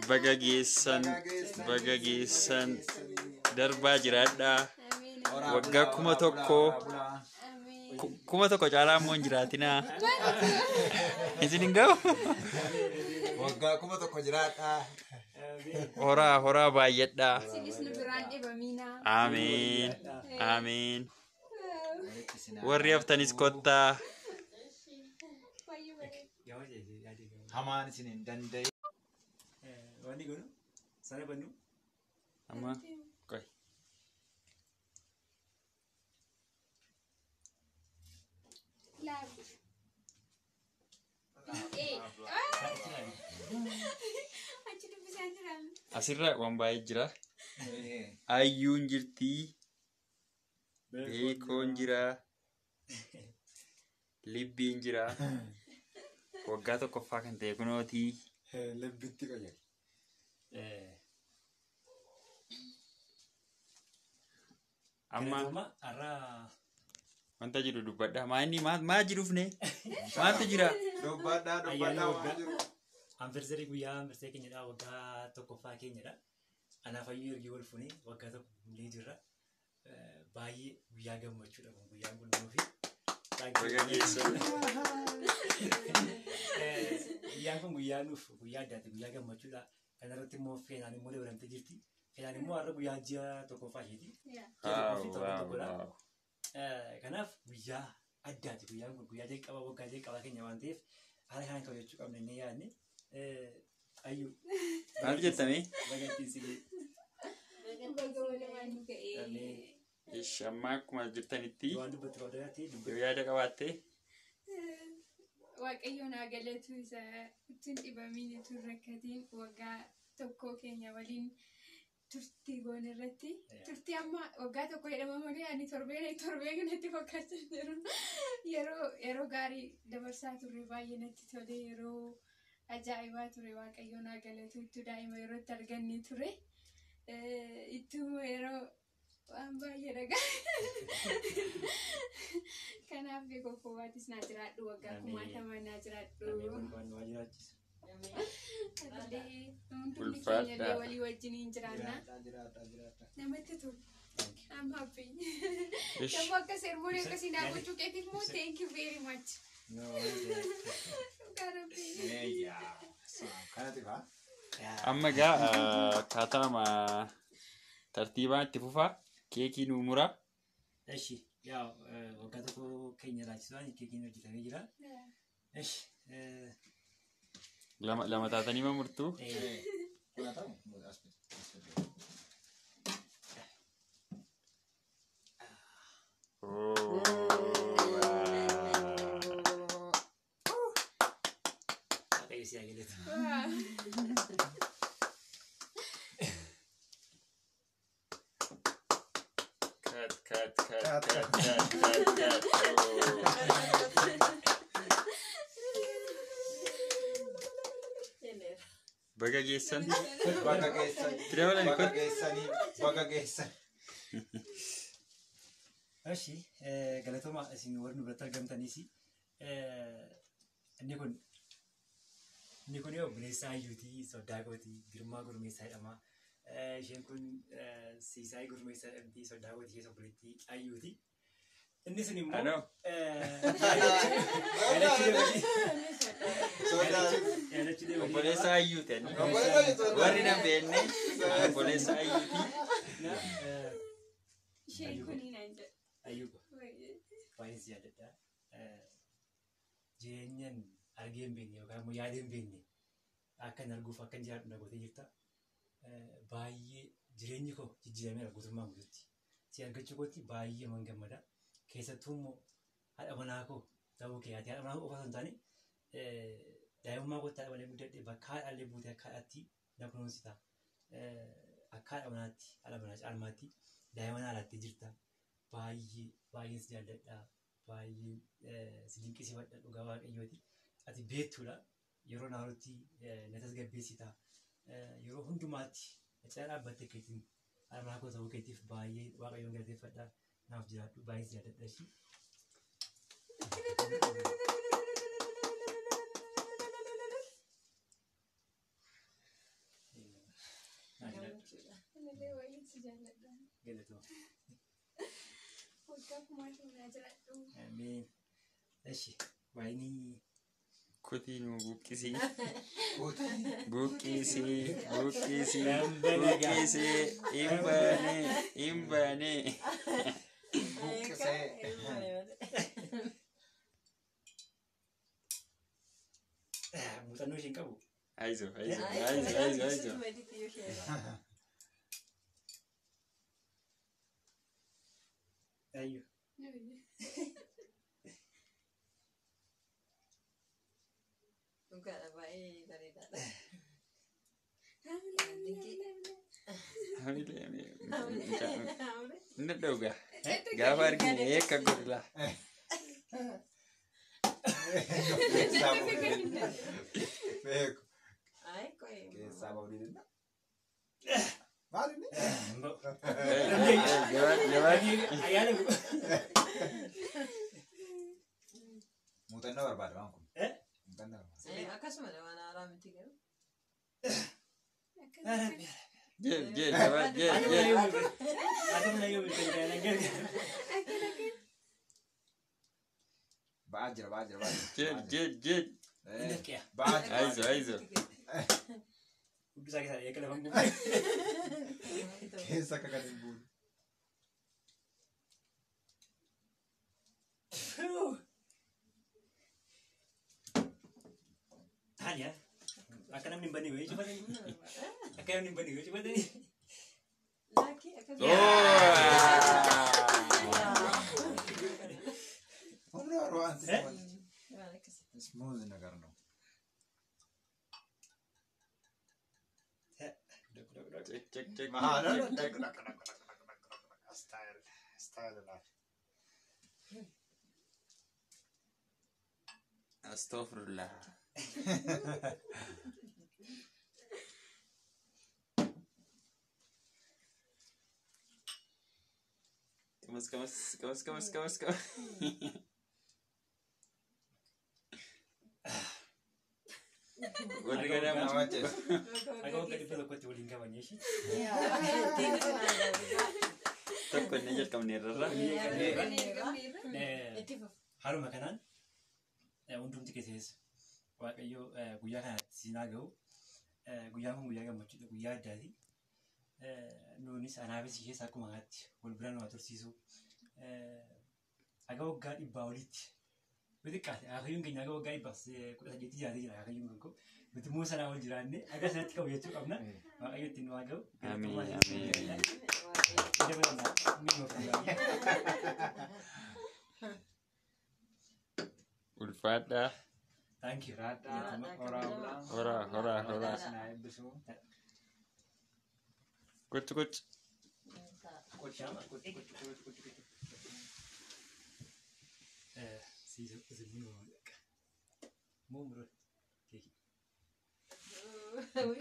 bagageessan darbaa jiraadha waggaa kuma tokko caalaa immoo hin jiraatinaa isin hin ga'u waggaa kuma tokko jiraadha horaa baay'adha amiin warri haftanis kottaa hamaan isin hin danda'e Wani gunu? Sana bannu? amma qoy asirra waan baay'ee jira ayyuun jirtii beekoon jira libbiin jira waggaa tokkoffaa kan ta'e kunootii lebbitti qoyya amma arra wanta jiru dubbadha maa jiruufne maaltu jira dubbadha anversarii guyyaa anversee keenyadha waggaa tokkoffaa keenyadha anaaf ayyuu ergii wal fuunee waggaa tokko illee jirra baay'ee guyyaa gammachuudha kun guyyaan kun nuufi guyyaan kun guyyaa nuuf guyyaa addaati guyyaa gammachuudha kanarratti immoo feenaan immoo dabalamtee jirti feenaan immoo har'a guyyaa ji'a tokkoffaa isheeti kanaaf guyyaa addaati guyyaan kun guyyaa jalqabaa waggaa jalqabaa keenya waan ta'eef haala kanaan kabajachuu qabna inni yaadne ayyuu maal jettame bagattiinsilee amma akkuma jirtanitti waan dubbatti qabdagaatti yoo yaada qabaatte waaqayyoon haa galatu isa ittiin dhibamiin ittiin rakkatiin waggaa tokko keenya waliin turtii goon irratti turtii amma waggaa tokko jedhama malee ani torbee kanatti fakkaachaa jiru yeroo gaarii dabarsaa turre baay'ee natti tole yeroo ajaa'ibaa ture waaqayyoon haa galatu itti daa'ima yeroo itti arganne ture ittuma yeroo waan baay'ee dhagaa kanaaf beekooffoobaattis naa jiraadhu waggaa kumaatama naa jiraadhu ulfaadha walii wajjiniin jiraanna namatti tolu I'm happy dammoo akka sermoonii akkasii naa gochuu keetiif moo thank you very much amma gaa kaatama tartiibaan itti fufaa keekii nu muraa eshi yaa waggaa tokko keenya laachisuudhaan keekiin hojjetamee jira eshi lama taatanii ma murtuu bagageessan eshi galatoma isin warri nu biratti argamtaniis inni kun yoo bineensa ayyuutii soddaa gootii girmaa gurmeessaa jedhama isheen kun siisaayii gurmeessaa jedhamti soddaa gootii ishee obboleettii ayyuuti inni sun immoo obboleessa ayyuuti warri na beenne obboleessa ayyuuti isheen kuniin aan jedhu ayyuuba baay'ee si yaadadha jireenyan argee hin beekne yookaan immoo yaadee hin beekne akkan arguuf akkan jiraadhu na gootee jirta baay'ee jireenyi koo jijjiirameera guutummaa guutuutti si argachuu kootti baay'ee man gammada keessattuu immoo haadha manaa koo ta'uu kee haadha manaa koo qofa osoo hin taane daa'imummaa kootti haadha malee guddadhe bakka haadhaallee buutee akka haadhaatti na kunuunsita akka haadha manaatti haadha manaa caalmaatti daa'ima haalaatti jirta baay'ee si jaalladha baay'ee si dinqisiifadha dhugaa waaqayyooti ati beektuudha yeroo naarutti na tasgabbeessita yeroo hundumaatti cina dhaabbattee keetiin haadha manaa koo ta'uu keetiif baay'ee waaqayyoon galateeffadha naaf jiraadhu baay'ee si jaalladha ishii. jaalladha. Galatoo. Waggaa kumaatu na jiraadhu. Ameen. Eshi. Waayini. Kotii nu buqqisii. Kotii. Buqqisii. Imbaanee. Buqqisee. Muuxannoo isheen qabu. Aizo. Ayyo. Dhugaadha baay'ee bareedaadha. Inni dhugaa. Gaafa arginu eekka godhula. Beeku. Ay, qoy. Keessaa bahuu dinna. Maalinni? Ayyaana. Muuxannoo barbaada waan kun. Muuxannoo barbaada. Akkasuma waan haaraa miti garuu. Jeel. Ba'aa jira. Jeel. Ba'aa jira. Aizo. Bisa kita ya kalau bangku. Keessa akka kan hin buune. Hanya akan namni bani gue coba tadi. Akan namni bani gue coba tadi. Laki akkasuma. Humna waan Waan akkasii. smooth nagarno. Cek. Mahal. Style lah. Astaghfirullah. Kamas. Warri gara Nama ces. Aku kan di peluk kau boleh kawan ya sih. tokko inni jalqabneerra. Haru makanan hundumti keesses waaqayyo guyyaa kanatti siinaa gahu guyyaan kun guyyaa gammachuudha guyyaa addaati. Nuunis anaafis ishees akkuma kanatti wal bira nu tursiisu aga waggaa 100 olitti xiqqaate akayyuun keenya aga waggaa 18 jaatee jira akayyuun kan koo nuti immoo sanaa wal jiraanne aga sanatti qabu jechuu qabna waaqayyo ittiin nu haa gahu. Ulfaadhaa. Thank you. Horaa. Kuch.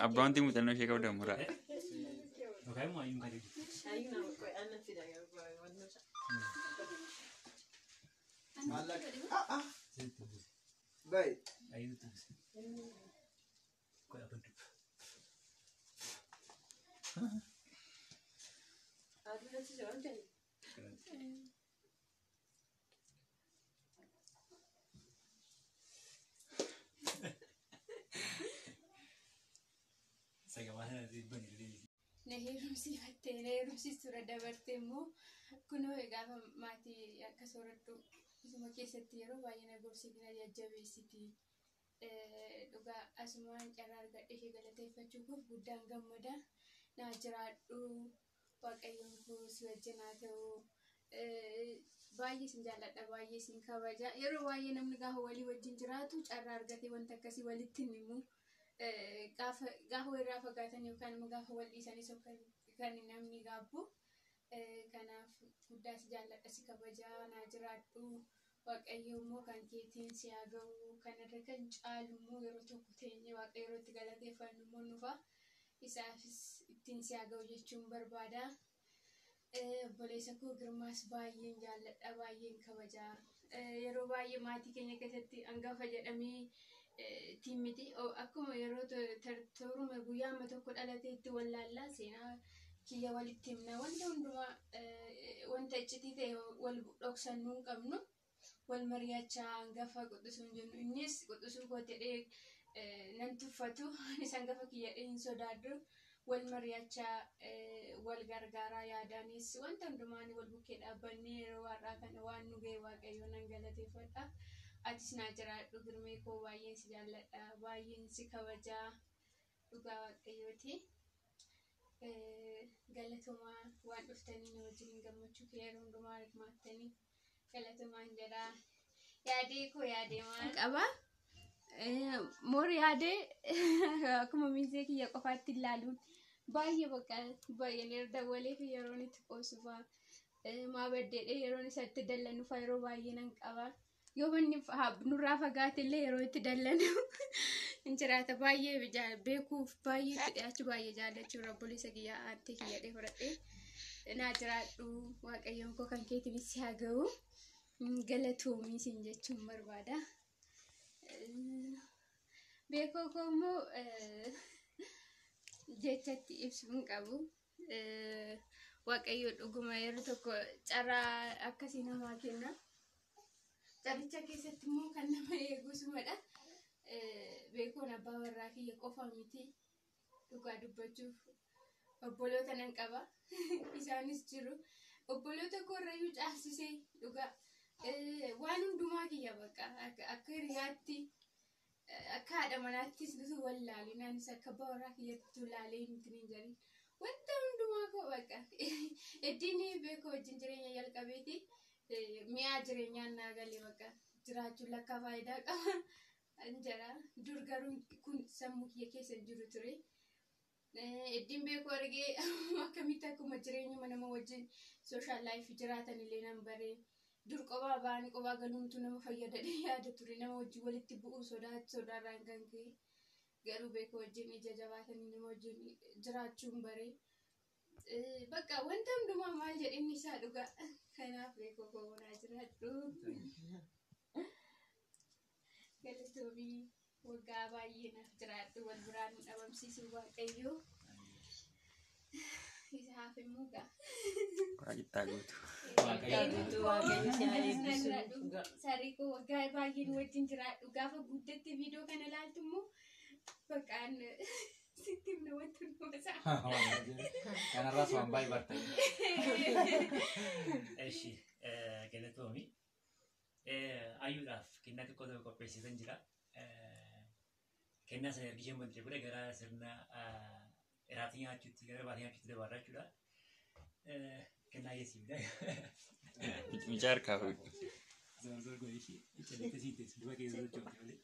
Abbaan timuu xannoo ishee qabda muraa. Oke, mau ayun kali. Ayun nama qoy anak tidak ya qoy wanno sa. Baik. Ayun tu. Kau apa tu? Aduh nanti jalan jadi. Saya kemana nanti bani ni? Na heerumsiistuu dabartee immoo kunoo gaafa maatii akka soorattu isuma keessatti yeroo baay'ee na gorsiti na jajjabeessiti. Dhugaa asumaan carraa argadhe ishee galateeffachuuf guddaan gammada. Na jiraadhu waaqayyoon koo si wajjin haa ta'u. Baay'ee sin jaalladha baay'ee sin kabaja. Yeroo baay'ee namni gaafa walii wajjin jiraatu carraa argatee wanta akkasii walitti hin himu. Gaafa irraa fagaatan yookaan immoo gaafa wal dhiisanii kan namni gaabbu kanaaf guddaa si jaalladha si kabajaa na jiraadhu waaqayyo immoo kan keetiin si haa ga'u kanarra kan caalu immoo yeroo tokko teenye waaqayyo yeroo itti galateeffannu immoo nufa isaafis ittiin si haa ga'u jechuun barbaada. Obboleessa koo Girmaas baay'een jaalladha baay'een kabajaa. Yeroo baay'ee maatii keenya keessatti hangafa jedhamee timmiti akkuma yeroo toruma guyyaa amma tokko dhalateetti wallaallaa seenaa kiyya walitti himna wanta hundumaa wanta iccitii ta'e wal dhoksannuu hin qabnu wal mari'achaa hangafa quxisuu hin jennu innis quxisuu koo jedhee nan tuffatu anis hangafa kiyya hin sodaadhu wal mari'achaa wal gargaaraa yaadaanis wanta hundumaan wal bukkee dhaabbannee yeroo har'aa kana waan nu ga'e waaqayyo nan galateeffadha atis naa jiraadhu girmee koo baay'een si jaalladha baay'een si kabajaa dhugaa waaqayyooti. Galatooma waan dhuftanii na wajjin gammachuu kee yeroo hundumaa hirmaattanii galatooma hin jedhaa yaadee koo yaadee maal qaba moor yaadee akkuma miizee kiyya qofaatti ilaaluun baay'ee bakka baay'een erga walee fi yeroon itti qoosufaa maa baddeedhe yeroon isatti dallanuufaa yeroo baay'ee nan qaba yoo manni nurraa fagaate illee yeroo itti dallanu injiraata baay'ee beekuuf baay'ee itti dhiyaachuu baay'ee jaallachuu rabboleessa kiyyaa aantee kiyyadhee fudhadhee naa jiraadhu waaqayyoon koo kan keetiinis si haa ga'u galatoomii siin jechuun barbaada. Beekoo koo immoo jechatti ibsuu hin qabu. Waaqayyo dhuguma yeroo tokko carraa akkasii namaa kenna. Caricha keessatti immoo kan nama eegusumadha. Beekoon abbaa warraa kiyya qofa miti dhugaa dubbachuuf obboloota nan qaba. Isaanis jiru. Obboloota koorrayyuu caalsisee dhugaa waan hundumaa kiyya bakka akka hiriyaatti akka haadha manaattis nuti wallaalee naanis akka abbaa warraa kiyyatti laalee nuti hin jirin wanta hundumaa koo bakka eddiin beekoo wajjin jireenya jalqabeeti mi'aa jireenyaan naa galee bakka jiraachuun lakkaa faayidaa qaba anjara dur garuu kun sammuu kiyya keessa jiru ture. Eddiin beekoo argee akkamitti akkuma jireenya nama wajjin sooshaal laayifii jiraatan illee nan baree dur qophaa ba'anii qophaa galuumtu nama fayyadadhee yaada ture nama wajjin walitti bu'uu sodaarraan kan ka'e garuu beekoo wajjin ija jabaatanii nama wajjin jiraachuun baree bakka wanta hundumaa maal jedhinni isaa dhugaa kanaaf beekoo koonaa jiraadhu galatoomii waggaa baay'ee naaf jiraadhu wal biraan dhabamsiisuu waaqayyoo isaaf immoo gaa Waaqittaa gootu. Sarii koo waggaa baay'een wajjin jiraadhu gaafa guddatti viidiyoo kana ilaaltu immoo bakkaan sitti himna wanta hundumaa kanarraas waan baay'ee bartan. Eshi galatoomii ayyuudhaaf kennaa xiqqoo tokko qopheessisan jira. Kennaa sana ergi shemmadde godhe gara sirna iraatii nyaachuutti gara baatii nyaachuutti dabarraa jechuudha. Kennaa yeesiifidha. Mucaa harkaa fuudhu. Zorzor godhe ishee itti adeemte siitees duba keessa sochooti malee.